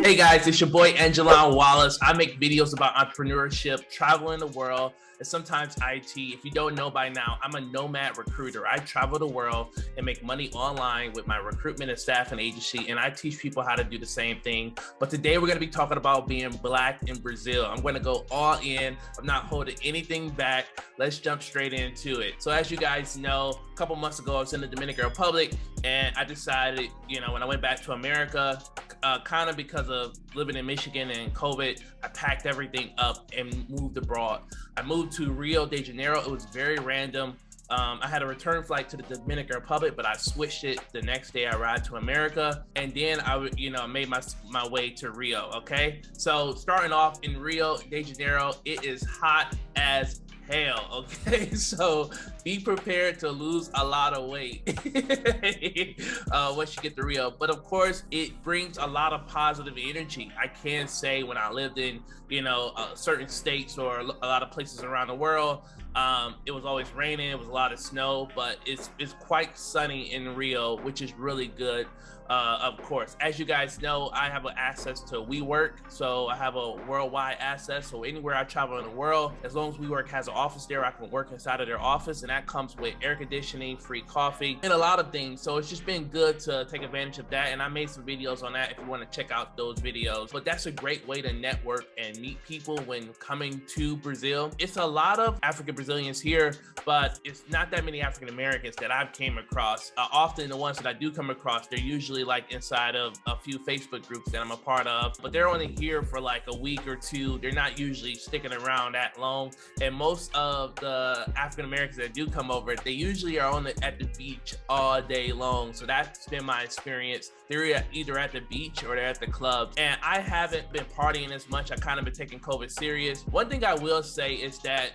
Hey guys, it's your boy Aijalon Wallace. I make videos about entrepreneurship, traveling the world, and sometimes IT. If you don't know by now, I'm a nomad recruiter. I travel the world and make money online with my recruitment and staffing agency, and I teach people how to do the same thing. But today we're going to be talking about being Black in Brazil. I'm going to go all in. I'm not holding anything back. Let's jump straight into it. So as you guys know, a couple months ago, I was in the Dominican Republic, and I decided, when I went back to America, kind of because of living in Michigan and COVID, I packed everything up and moved abroad. I moved to Rio de Janeiro. It was very random. I had a return flight to the Dominican Republic, but I switched it the next day. I arrived to America, and then I made my way to Rio. Okay, so starting off in Rio de Janeiro, it is hot as hell. Okay, so be prepared to lose a lot of weight once you get to Rio. But of course, it brings a lot of positive energy. I can say when I lived in certain states or a lot of places around the world, it was always raining. It was a lot of snow, but it's quite sunny in Rio, which is really good. Of course, as you guys know, I have access to WeWork, so I have a worldwide access. So anywhere I travel in the world, as long as WeWork has an office there, I can work inside of their office, and that comes with air conditioning, free coffee, and a lot of things. So it's just been good to take advantage of that, and I made some videos on that if you want to check out those videos. But that's a great way to network and meet people when coming to Brazil. It's a lot of African Brazilians here, but it's not that many African Americans that I've came across. Often the ones that I do come across, they're usually like inside of a few Facebook groups that I'm a part of, but they're only here for like a week or two. They're not usually sticking around that long. And most of the African Americans that do come over, they usually are at the beach all day long. So that's been my experience. They're either at the beach or they're at the clubs. And I haven't been partying as much. I kind of been taking COVID serious. One thing I will say is that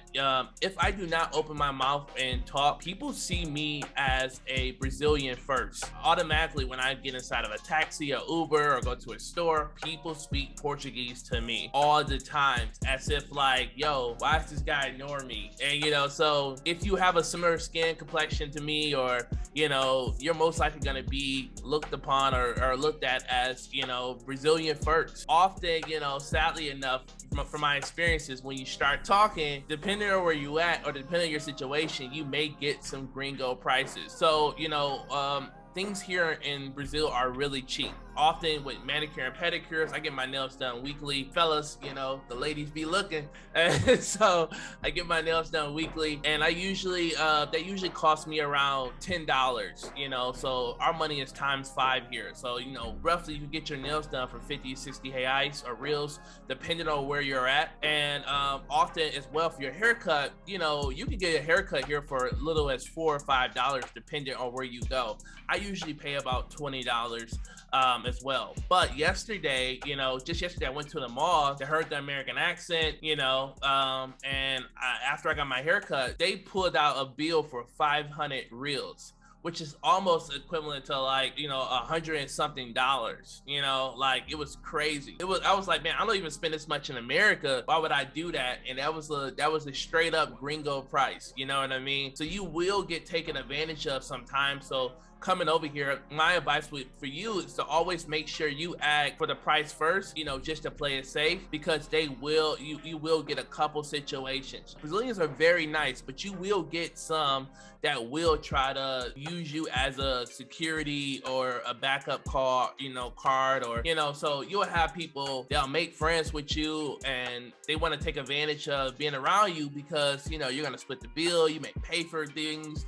if I do not open my mouth and talk, people see me as a Brazilian first. Automatically, when I get inside of a taxi or Uber or go to a store, people speak Portuguese to me all the time, as if like, yo, why is this guy ignoring me? And so if you have a similar skin complexion to me, or you're most likely going to be looked upon or looked at as Brazilian first. Often, sadly enough, from my experiences, when you start talking, depending on where you at or depending on your situation, you may get some gringo prices. So things here in Brazil are really cheap. Often with manicure and pedicures, I get my nails done weekly. Fellas, the ladies be looking. So I get my nails done weekly, and they usually cost me around $10, so our money is times 5 here. So, roughly you get your nails done for 50, 60 reais or reals, depending on where you're at. And often as well for your haircut, you can get a haircut here for as little as $4 or $5, depending on where you go. I usually pay about $20 as well. But yesterday, just yesterday, I went to the mall. They heard the American accent, and after I got my haircut, they pulled out a bill for 500 reals, which is almost equivalent to like, $100 and something. Like it was crazy. I was like, man, I don't even spend this much in America. Why would I do that? And that was a straight up gringo price. You know what I mean? So you will get taken advantage of sometimes. So coming over here, my advice for you is to always make sure you ask for the price first, just to play it safe, because you will get a couple situations. Brazilians are very nice, but you will get some that will try to use you as a security or a backup card, or, so you'll have people that'll make friends with you and they want to take advantage of being around you because, you're going to split the bill, you may pay for things,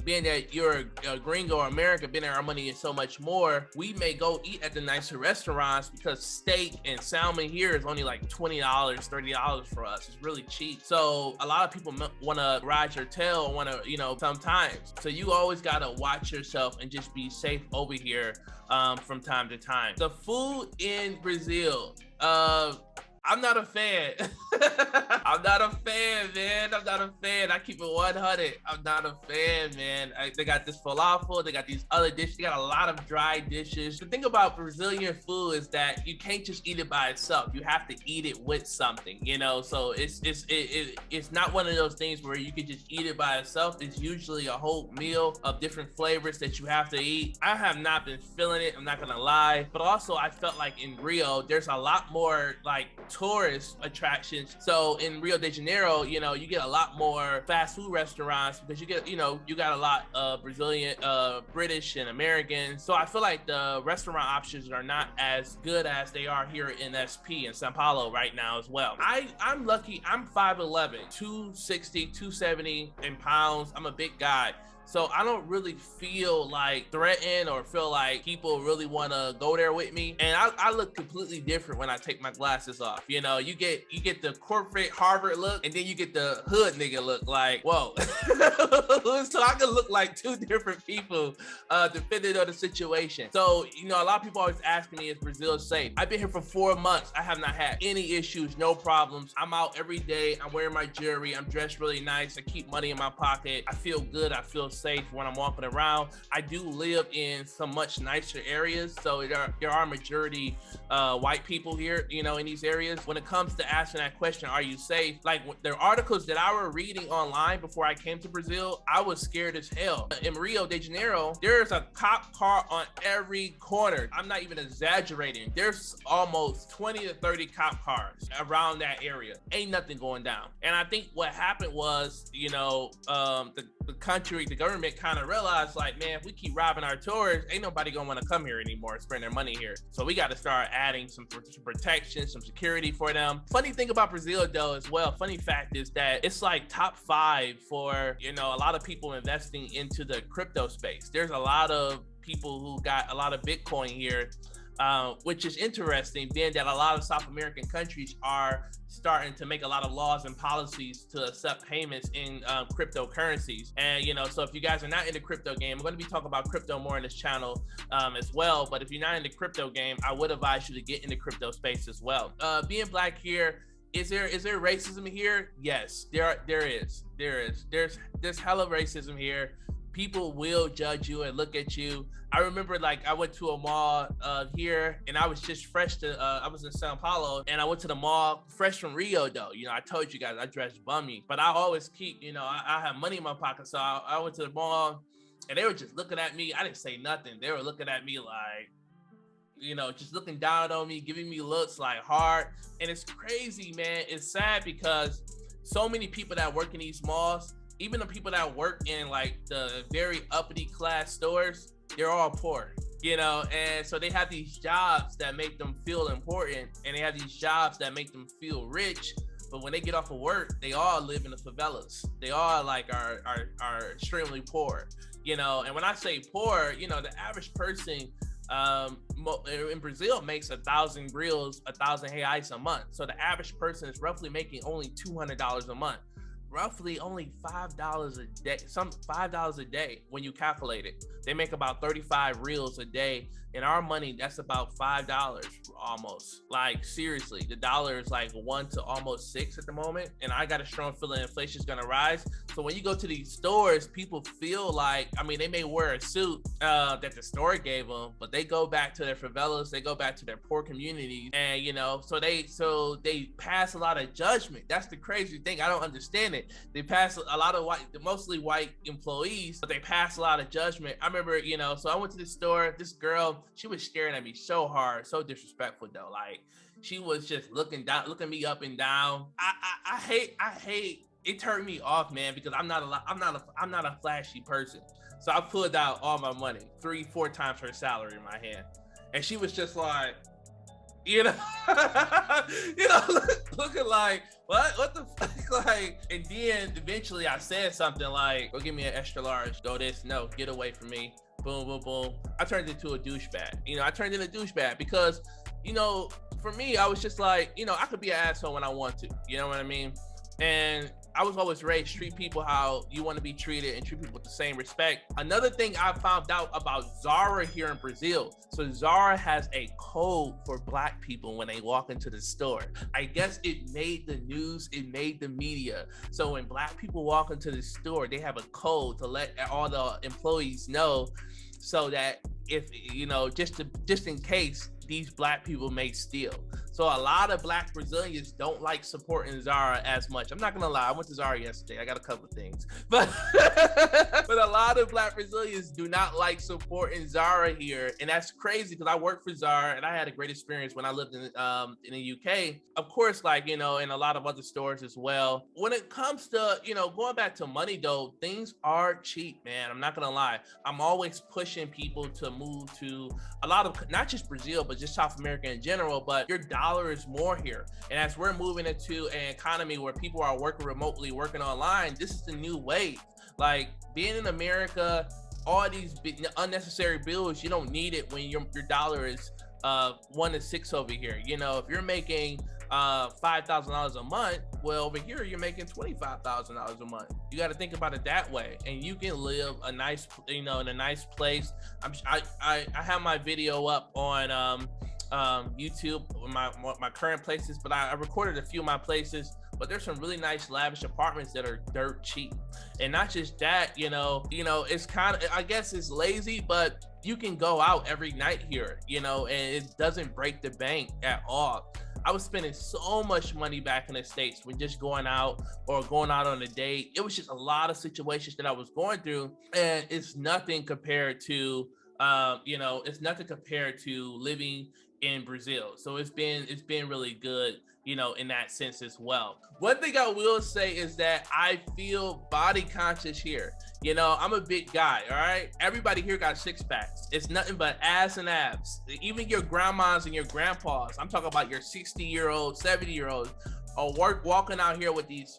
being that you're a gringo or America, being that our money is so much more, we may go eat at the nicer restaurants because steak and salmon here is only like $20, $30 for us. It's really cheap. So a lot of people want to ride your tail, sometimes. So you always got to watch yourself and just be safe over here from time to time. The food in Brazil, I'm not a fan. I'm not a fan, man. I'm not a fan. I keep it 100. I'm not a fan, man. They got this falafel. They got these other dishes. They got a lot of dry dishes. The thing about Brazilian food is that you can't just eat it by itself. You have to eat it with something, you know? So it's not one of those things where you can just eat it by itself. It's usually a whole meal of different flavors that you have to eat. I have not been feeling it. I'm not gonna lie. But also I felt like in Rio, there's a lot more like tourist attractions. So in Rio de Janeiro, you know, you get a lot more fast food restaurants because you get, you know, you got a lot of Brazilian, British and American. So I feel like the restaurant options are not as good as they are here in SP in Sao Paulo right now as well. I'm lucky. I'm 5'11", 260, 270 in pounds. I'm a big guy. So I don't really feel like threatened or feel like people really want to go there with me. And I look completely different when I take my glasses off. You know, you get the corporate Harvard look, and then you get the hood nigga look. Like, whoa. So I can look like two different people depending on the situation. So, you know, a lot of people always ask me, is Brazil safe? I've been here for 4 months. I have not had any issues, no problems. I'm out every day. I'm wearing my jewelry. I'm dressed really nice. I keep money in my pocket. I feel good. I feel safe when I'm walking around. I do live in some much nicer areas, so there are majority white people here, you know, in these areas. When it comes to asking that question, are you safe? Like the articles that I were reading online before I came to Brazil, I was scared as hell. In Rio de Janeiro, there's a cop car on every corner. I'm not even exaggerating. There's almost 20 to 30 cop cars around that area. Ain't nothing going down. And I think what happened was, you know, the government kind of realized, like, man, if we keep robbing our tourists, ain't nobody gonna want to come here anymore and spend their money here. So we got to start adding some protection, some security for them. Funny thing about Brazil though as well, funny fact is that it's like top 5 for, you know, a lot of people investing into the crypto space. There's a lot of people who got a lot of Bitcoin here, which is interesting, being that a lot of South American countries are starting to make a lot of laws and policies to accept payments in cryptocurrencies. And, you know, so if you guys are not in the crypto game, I'm going to be talking about crypto more in this channel as well. But if you're not in the crypto game, I would advise you to get in the crypto space as well. Being Black here, is there racism here? Yes, there is. There's hella racism here. People will judge you and look at you. I remember, like, I went to a mall here, and I was just fresh to, I was in Sao Paulo, and I went to the mall fresh from Rio, though. You know, I told you guys I dressed bummy, but I always keep, you know, I have money in my pocket. So I went to the mall, and they were just looking at me. I didn't say nothing. They were looking at me like, you know, just looking down on me, giving me looks like hard. And it's crazy, man. It's sad because so many people that work in these malls, even the people that work in like the very uppity class stores, they're all poor, you know? And so they have these jobs that make them feel important, and they have these jobs that make them feel rich. But when they get off of work, they all live in the favelas. They all like are extremely poor, you know? And when I say poor, you know, the average person in Brazil makes 1,000 reals, 1,000 reais a month. So the average person is roughly making only $200 a month. Roughly only $5 a day, $5 a day when you calculate it. They make about 35 reals a day. In our money, that's about $5 almost. Like, seriously, the dollar is like 1 to almost 6 at the moment. And I got a strong feeling inflation is gonna rise. So when you go to these stores, people feel like, I mean, they may wear a suit that the store gave them, but they go back to their favelas, they go back to their poor communities. And, you know, so they pass a lot of judgment. That's the crazy thing. I don't understand it. They pass a lot of mostly white employees, but they pass a lot of judgment. I remember, you know, so I went to the store, this girl, she was staring at me so hard, so disrespectful though. Like, she was just looking me up and down. I hate it. Turned me off, man, because I'm not a flashy person. So I pulled out all my money, 3-4 times her salary in my hand, and she was just like, you know, looking like, what the fuck, like. And then eventually I said something like, go give me an extra large, go this, no, get away from me. Boom, boom, boom. I turned into a douchebag. You know, I turned into a douchebag because, you know, for me, I was just like, you know, I could be an asshole when I want to, you know what I mean? And I was always raised, treat people how you want to be treated and treat people with the same respect. Another thing I found out about Zara here in Brazil. So Zara has a code for Black people when they walk into the store. I guess it made the news, it made the media. So when Black people walk into the store, they have a code to let all the employees know, so that if, you know, just in case these Black people may steal. So a lot of Black Brazilians don't like supporting Zara as much. I'm not gonna lie, I went to Zara yesterday. I got a couple of things, but but a lot of Black Brazilians do not like supporting Zara here, and that's crazy because I work for Zara and I had a great experience when I lived in the UK. Of course, like, you know, and a lot of other stores as well. When it comes to, you know, going back to money though, things are cheap, man. I'm not gonna lie. I'm always pushing people to move to a lot of, not just Brazil, but just South America in general. But your dollar is more here, and as we're moving into an economy where people are working remotely, working online, this is the new wave. Like, being in America, all these unnecessary bills, you don't need it when your dollar is 1 to 6 over here. You know, if you're making $5,000 a month, well, over here you're making $25,000 a month. You got to think about it that way, and you can live a nice, you know, in a nice place. I have my video up on YouTube, my current places, but I recorded a few of my places. But there's some really nice lavish apartments that are dirt cheap. And not just that, you know, it's kind of, I guess it's lazy, but you can go out every night here, you know, and it doesn't break the bank at all. I was spending so much money back in the States when just going out or going out on a date. It was just a lot of situations that I was going through, and it's nothing compared to, you know, it's nothing compared to living in Brazil. So it's been really good, you know, in that sense as well. One thing I will say is that I feel body conscious here. You know, I'm a big guy, all right? Everybody here got 6-packs. It's nothing but ass and abs. Even your grandmas and your grandpas, I'm talking about your 60-year-olds, 70-year-olds, are walking out here with these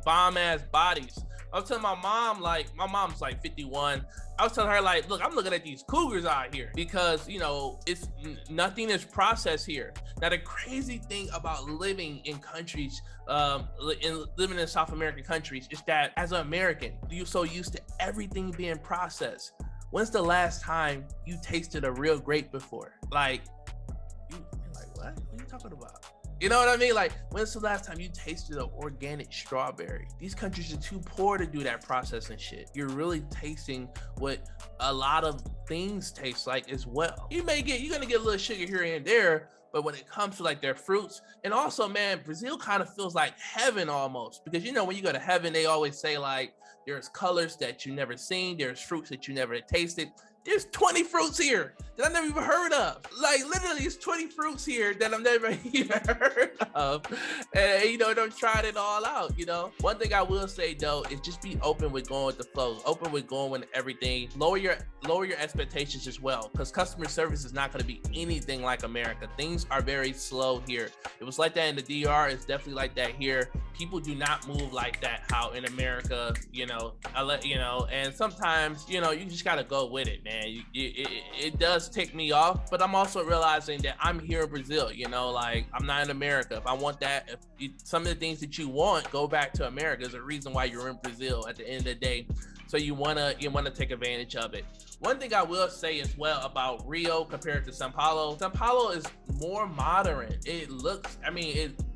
bomb-ass bodies. I was telling my mom, like, my mom's like 51. I was telling her, like, look, I'm looking at these cougars out here because, you know, it's nothing is processed here. Now, the crazy thing about living in countries, living in South American countries, is that as an American, you're so used to everything being processed. When's the last time you tasted a real grape before? Like, you're like, what? What are you talking about? You know what I mean? Like, when's the last time you tasted an organic strawberry? These countries are too poor to do that processing shit. You're really tasting what a lot of things taste like as well. You're gonna get a little sugar here and there, but when it comes to like their fruits, and also, man, Brazil kind of feels like heaven almost, because, you know, when you go to heaven, they always say like, there's colors that you never seen, there's fruits that you never tasted. There's 20 fruits here that I've never even heard of. Like, literally, it's 20 fruits here that I've never even heard of. And, you know, don't try it all out, you know? One thing I will say, though, is just be open with going with the flow. Open with going with everything. Lower your expectations as well, because customer service is not going to be anything like America. Things are very slow here. It was like that in the DR. It's definitely like that here. People do not move like that how in America, you know, and sometimes, you know, you just got to go with it, man. It does tick me off, but I'm also realizing that I'm here in Brazil, you know, like, I'm not in America. If I want that, some of the things that you want, go back to America. There's a reason why you're in Brazil at the end of the day. So you wanna take advantage of it. One thing I will say as well about Rio compared to Sao Paulo is more modern.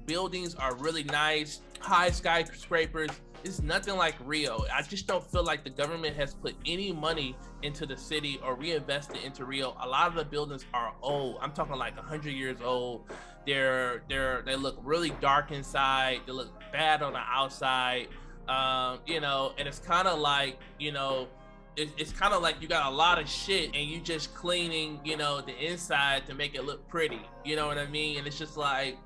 Buildings are really nice, high skyscrapers. It's nothing like Rio. I just don't feel like the government has put any money into the city or reinvested into Rio. A lot of the buildings are old. I'm talking like 100 years old. They look really dark inside. They look bad on the outside. You know, and it's kind of like, you know, it's kind of like you got a lot of shit and you just cleaning, you know, the inside to make it look pretty. You know what I mean? And it's just like,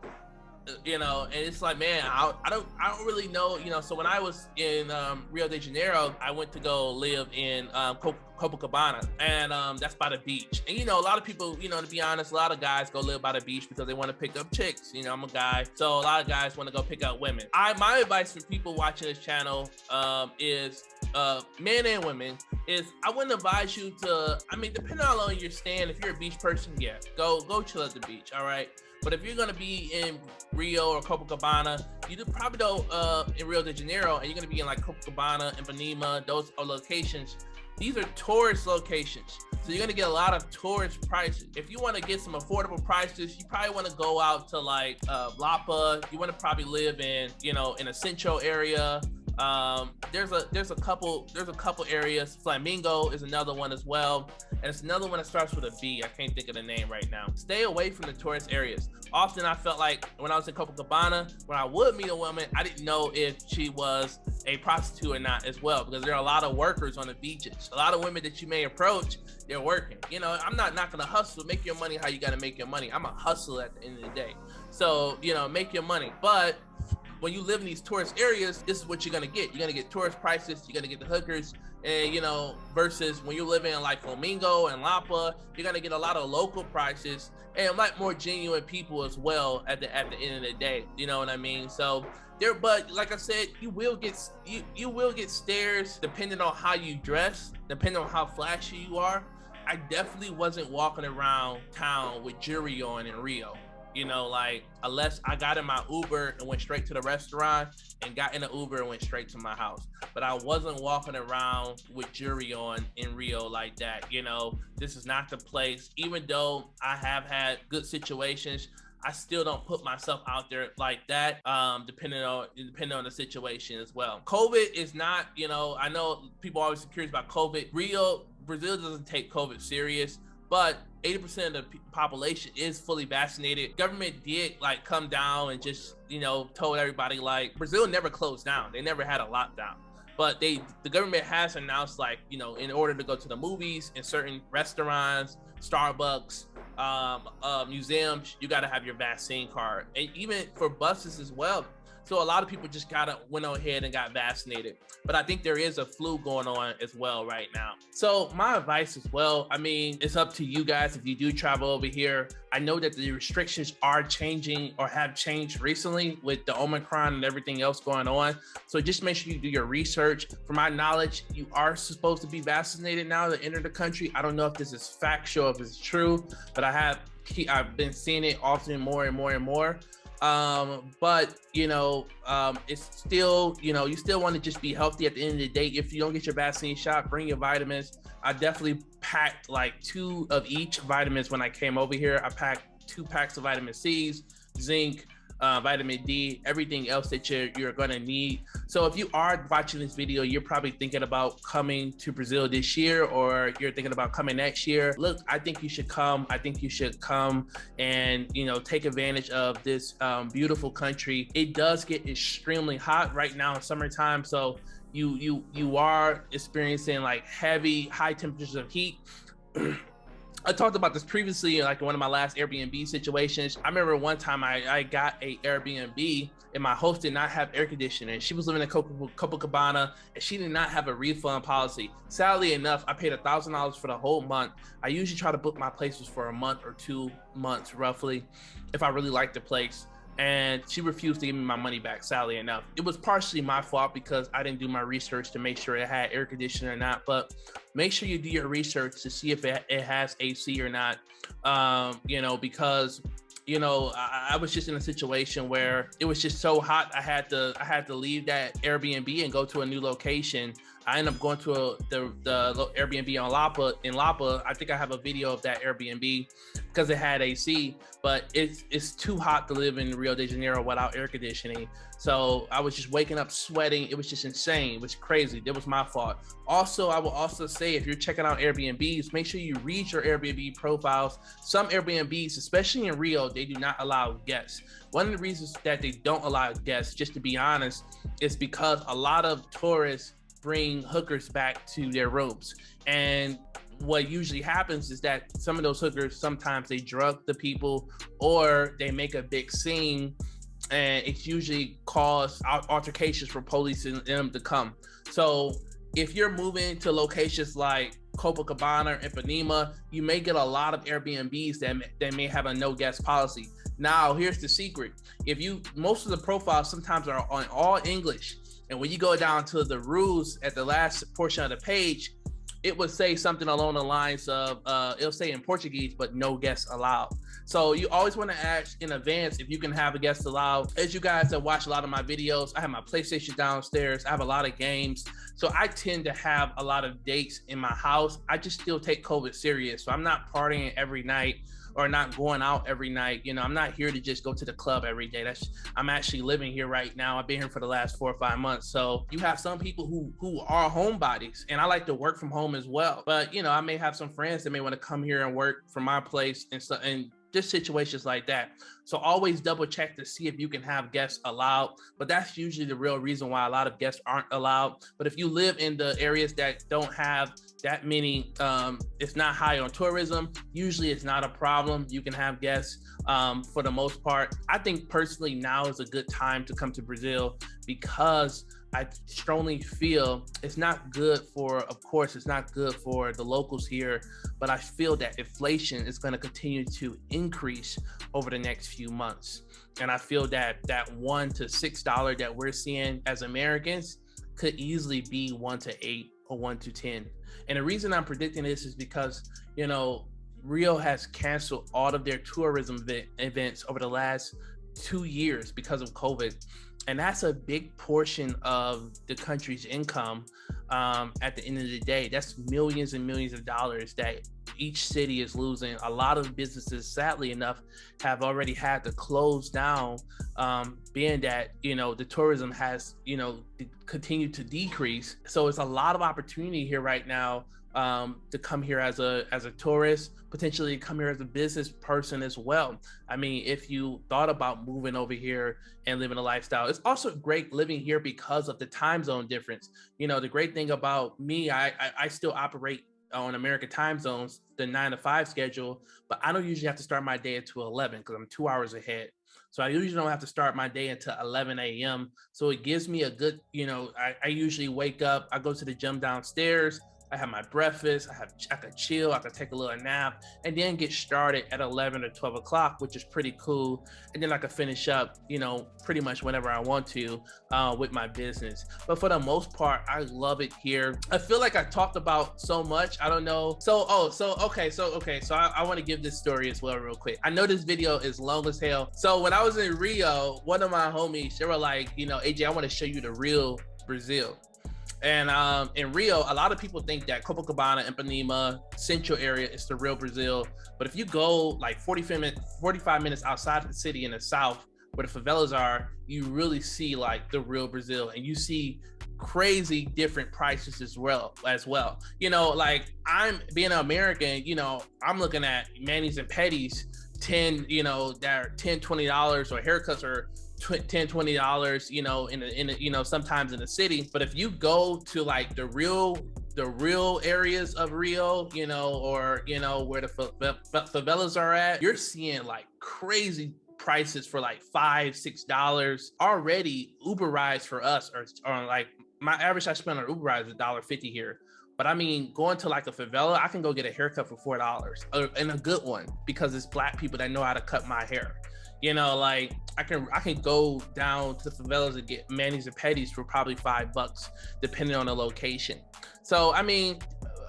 you know, and it's like, man, I don't really know, you know. So when I was in Rio de Janeiro, I went to go live in Copacabana, and that's by the beach. And, you know, a lot of people, you know, to be honest, a lot of guys go live by the beach because they want to pick up chicks. You know, I'm a guy, so a lot of guys want to go pick up women. My advice for people watching this channel is men and women, is I wouldn't advise you to, I mean, depending on your stand, if you're a beach person, yeah, go chill at the beach, all right? But if you're gonna be in Rio or Copacabana, you probably don't in Rio de Janeiro, and you're gonna be in like Copacabana, Ipanema, those are locations. These are tourist locations. So you're gonna get a lot of tourist prices. If you wanna get some affordable prices, you probably wanna go out to like Lapa. You wanna probably live in, you know, in a Central area. There's a couple areas. Flamingo is another one as well, and it's another one that starts with a B. I can't think of the name right now. Stay away from the tourist areas. Often I felt like when I was in Copacabana, when I would meet a woman, I didn't know if she was a prostitute or not as well, because there are a lot of workers on the beaches. A lot of women that you may approach, they're working. You know, I'm not gonna hustle. Make your money how you gotta make your money. I'm a hustler at the end of the day. So, you know, make your money. But when you live in these tourist areas, this is what you're gonna get. You're gonna get tourist prices, you're gonna get the hookers, and you know, versus when you're living in like Flamingo and Lapa, you're gonna get a lot of local prices and like more genuine people as well at the end of the day. You know what I mean? So but like I said, you will get stares depending on how you dress, depending on how flashy you are. I definitely wasn't walking around town with jewelry on in Rio. You know, like, unless I got in my Uber and went straight to the restaurant and got in the Uber and went straight to my house. But I wasn't walking around with jewelry on in Rio like that. You know, this is not the place. Even though I have had good situations, I still don't put myself out there like that, depending on the situation as well. COVID is not, you know, I know people are always curious about COVID. Brazil doesn't take COVID serious, but 80% of the population is fully vaccinated. Government did like come down and just, you know, told everybody, like, Brazil never closed down. They never had a lockdown. But the government has announced, like, you know, in order to go to the movies, in certain restaurants, Starbucks, museums, you got to have your vaccine card. And even for buses as well. So a lot of people just went ahead and got vaccinated. But I think there is a flu going on as well right now. So my advice as well, I mean, it's up to you guys if you do travel over here. I know that the restrictions are changing or have changed recently with the Omicron and everything else going on. So just make sure you do your research. From my knowledge, you are supposed to be vaccinated now to enter the country. I don't know if this is factual, if it's true, but I've been seeing it often more and more and more. But you know, it's still, you know, you still want to just be healthy at the end of the day. If you don't get your vaccine shot, bring your vitamins. I definitely packed like 2 of each vitamins when I came over here. I packed 2 packs of vitamin C's, zinc, vitamin D, everything else that you're gonna need. So if you are watching this video, you're probably thinking about coming to Brazil this year, or you're thinking about coming next year. Look, I think you should come. I think you should come and, you know, take advantage of this beautiful country. It does get extremely hot right now in summertime, so you are experiencing like high temperatures of heat. I talked about this previously, like in one of my last Airbnb situations. I remember one time I got a Airbnb and my host did not have air conditioning. She was living in Copacabana and she did not have a refund policy. Sadly enough, I paid $1,000 for the whole month. I usually try to book my places for a month or 2 months roughly, if I really like the place. And she refused to give me my money back, sadly enough. It was partially my fault because I didn't do my research to make sure it had air conditioning or not, but make sure you do your research to see if it has AC or not, you know, because, you know, I was just in a situation where it was just so hot. I had to leave that Airbnb and go to a new location. I ended up going to the Airbnb in Lapa. I think I have a video of that Airbnb because it had AC, but it's too hot to live in Rio de Janeiro without air conditioning. So I was just waking up sweating. It was just insane. It was crazy. That was my fault. Also, I will also say, if you're checking out Airbnbs, make sure you read your Airbnb profiles. Some Airbnbs, especially in Rio, they do not allow guests. One of the reasons that they don't allow guests, just to be honest, is because a lot of tourists bring hookers back to their rooms. And what usually happens is that some of those hookers, sometimes they drug the people or they make a big scene, and it's usually cause altercations for police and them to come. So if you're moving to locations like Copacabana or Ipanema, you may get a lot of Airbnbs that may have a no guest policy. Now, here's the secret. Most of the profiles sometimes are on all English. And when you go down to the rules at the last portion of the page, it would say something along the lines of, it'll say in Portuguese, but no guests allowed. So you always want to ask in advance if you can have a guest allowed. As you guys have watched a lot of my videos, I have my PlayStation downstairs. I have a lot of games. So I tend to have a lot of dates in my house. I just still take COVID serious. So I'm not partying every night or not going out every night. You know, I'm not here to just go to the club every day. I'm actually living here right now. I've been here for the last 4 or 5 months. So you have some people who are homebodies, and I like to work from home as well. But, you know, I may have some friends that may want to come here and work from my place and stuff, and just situations like that. So always double check to see if you can have guests allowed, but that's usually the real reason why a lot of guests aren't allowed. But if you live in the areas that don't have that many, it's not high on tourism, usually it's not a problem. You can have guests for the most part. I think personally now is a good time to come to Brazil because I strongly feel it's not good for, of course, it's not good for the locals here, but I feel that inflation is going to continue to increase over the next few months. And I feel that that $1 to $6 that we're seeing as Americans could easily be 1 to 8 or 1 to 10. And the reason I'm predicting this is because, you know, Rio has canceled all of their tourism events over the last 2 years because of COVID. And that's a big portion of the country's income at the end of the day. That's millions and millions of dollars that each city is losing. A lot of businesses, sadly enough, have already had to close down, being that, you know, the tourism has, you know, continued to decrease. So it's a lot of opportunity here right now to come here as a tourist, potentially come here as a business person as well. I mean, if you thought about moving over here and living a lifestyle, it's also great living here because of the time zone difference. You know, the great thing about me, I still operate on American time zones, the 9 to 5 schedule, but I don't usually have to start my day until 11 because I'm 2 hours ahead. So I usually don't have to start my day until 11 a.m. So it gives me a good, you know, I usually wake up, I go to the gym downstairs, I have my breakfast, I could chill, I could take a little nap, and then get started at 11 or 12 o'clock, which is pretty cool. And then I could finish up, you know, pretty much whenever I want to with my business. But for the most part, I love it here. I feel like I talked about so much, I don't know. So I want to give this story as well real quick. I know this video is long as hell. So when I was in Rio, one of my homies, they were like, you know, AJ, I want to show you the real Brazil. And in Rio, a lot of people think that Copacabana, Ipanema, Central area is the real Brazil. But if you go like 45 minutes outside of the city in the south, where the favelas are, you really see like the real Brazil, and you see crazy different prices as well. You know, like I'm being an American, you know, I'm looking at manis and petties, 10, you know, that are $10, $20, or haircuts are $10, $20, you know, in a, you know, sometimes in the city. But if you go to like the real areas of Rio, you know, or, you know, where the favelas are at, you're seeing like crazy prices for like $5, $6 already. Uber rides for us are like, my average I spend on Uber rides is $1.50 here. But I mean, going to like a favela, I can go get a haircut for $4, and a good one, because it's Black people that know how to cut my hair. You know, like I can go down to the favelas and get manis and petties for probably $5, depending on the location. So, I mean,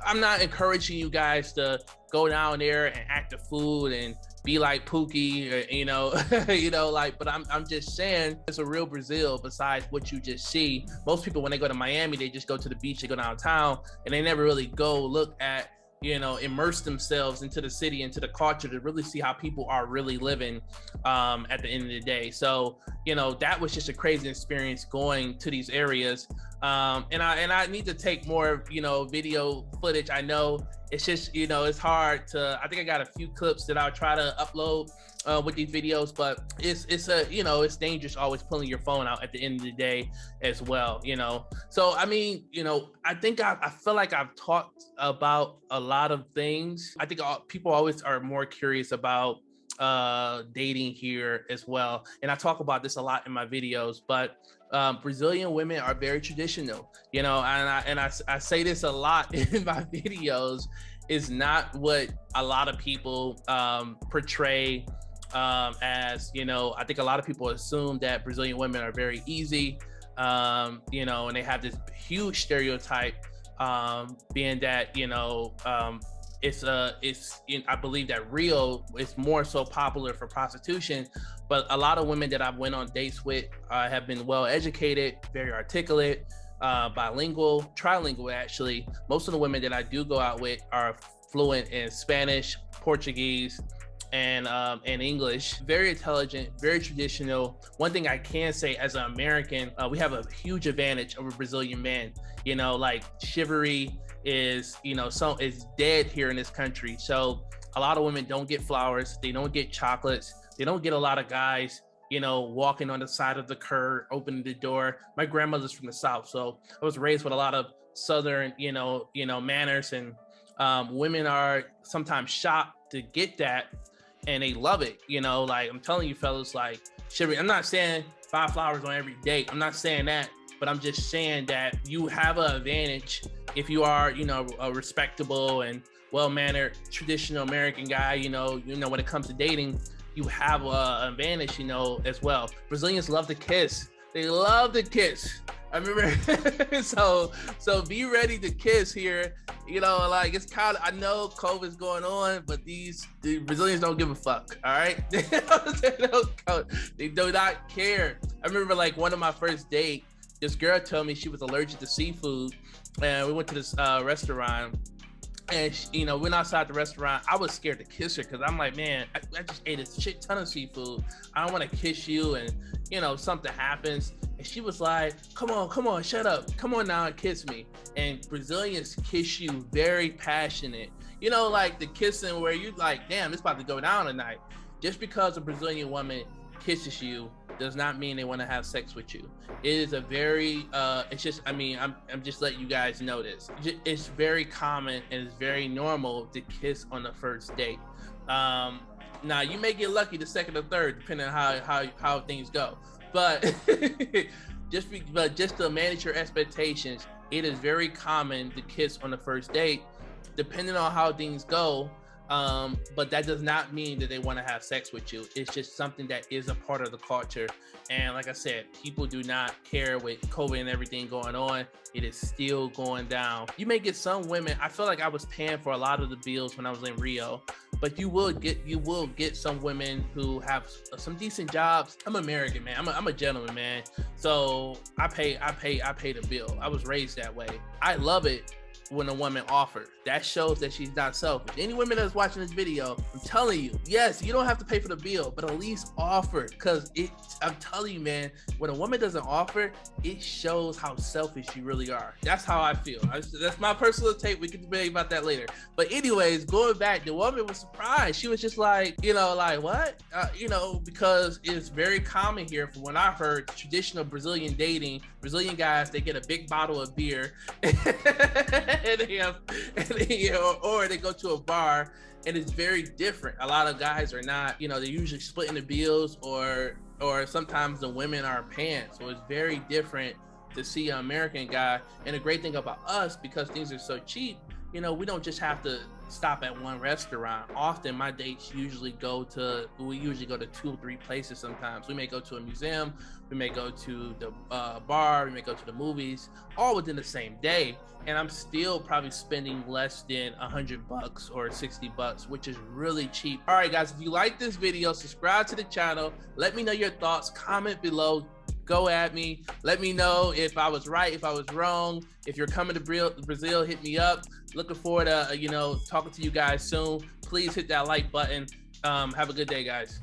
I'm not encouraging you guys to go down there and act a fool and be like Pookie, or, you know, you know, like, but I'm just saying it's a real Brazil besides what you just see. Most people, when they go to Miami, they just go to the beach, they go downtown, and they never really go look at, you know, immerse themselves into the city, into the culture, to really see how people are really living at the end of the day. So, you know, that was just a crazy experience going to these areas. And I need to take more, you know, video footage. I know it's just, you know, it's hard to, I think I got a few clips that I'll try to upload with these videos, but it's a, you know, it's dangerous always pulling your phone out at the end of the day as well, you know. So, I mean, you know, I think I feel like I've talked about a lot of things. I think people always are more curious about dating here as well. And I talk about this a lot in my videos, but Brazilian women are very traditional, you know, and I say this a lot in my videos, is not what a lot of people portray as, you know. I think a lot of people assume that Brazilian women are very easy, you know, and they have this huge stereotype being that, I believe that Rio is more so popular for prostitution, but a lot of women that I've went on dates with have been well educated, very articulate, bilingual, trilingual actually. Most of the women that I do go out with are fluent in Spanish, Portuguese, and English. Very intelligent, very traditional. One thing I can say as an American, we have a huge advantage over Brazilian men. Like chivalry is dead here in this country. So a lot of women don't get flowers, they don't get chocolates, they don't get a lot of guys walking on the side of the curb, opening the door. My grandmother's from the South, so I was raised with a lot of Southern manners, and women are sometimes shocked to get that, and they love it. Like I'm telling you fellas, like chivalry. I'm not saying 5 flowers on every date, I'm not saying that, but I'm just saying that you have an advantage if you are, a respectable and well-mannered traditional American guy. When it comes to dating, you have an advantage, as well. Brazilians love to kiss. They love to kiss. I remember, so be ready to kiss here. Like it's kind of, I know COVID's going on, but the Brazilians don't give a fuck. All right, they do not care. I remember like one of my first date, this girl told me she was allergic to seafood, and we went to this restaurant, and she, went outside the restaurant. I was scared to kiss her because I'm like, man, I just ate a shit ton of seafood. I don't want to kiss you, and something happens. And she was like, come on, shut up, come on now and kiss me. And Brazilians kiss you very passionate, like the kissing where you like, damn, it's about to go down tonight. Just because a Brazilian woman kisses you does not mean they want to have sex with you. It is a very it's just, I'm just letting you guys know this. It's very common and it's very normal to kiss on the first date. Now you may get lucky the second or third depending on how things go, but just to manage your expectations, it is very common to kiss on the first date depending on how things go. But that does not mean that they want to have sex with you. It's just something that is a part of the culture. And like I said, people do not care with COVID and everything going on. It is still going down. You may get some women. I feel like I was paying for a lot of the bills when I was in Rio, but you will get some women who have some decent jobs. I'm American, man. I'm a gentleman, man. So I pay the bill. I was raised that way. I love it when a woman offers. That shows that she's not selfish. Any women that's watching this video, I'm telling you, yes, you don't have to pay for the bill, but at least offer. Because I'm telling you, man, when a woman doesn't offer, it shows how selfish you really are. That's how I feel. That's my personal take. We can debate about that later. But anyways, going back, the woman was surprised. She was just like, like what? Because it's very common here from when I heard traditional Brazilian dating, Brazilian guys, they get a big bottle of beer or they go to a bar, and it's very different. A lot of guys are not, they're usually splitting the bills, or sometimes the women are paying. So it's very different to see an American guy. And the great thing about us, because things are so cheap, we don't just have to stop at one restaurant. Often my dates usually go to 2 or 3 places. Sometimes we may go to a museum, we may go to the bar, we may go to the movies, all within the same day. And I'm still probably spending less than $100 or $60, which is really cheap. All right, guys, if you like this video, subscribe to the channel. Let me know your thoughts, comment below. Go at me. Let me know if I was right, if I was wrong. If you're coming to Brazil, hit me up. Looking forward to, talking to you guys soon. Please hit that like button. Have a good day, guys.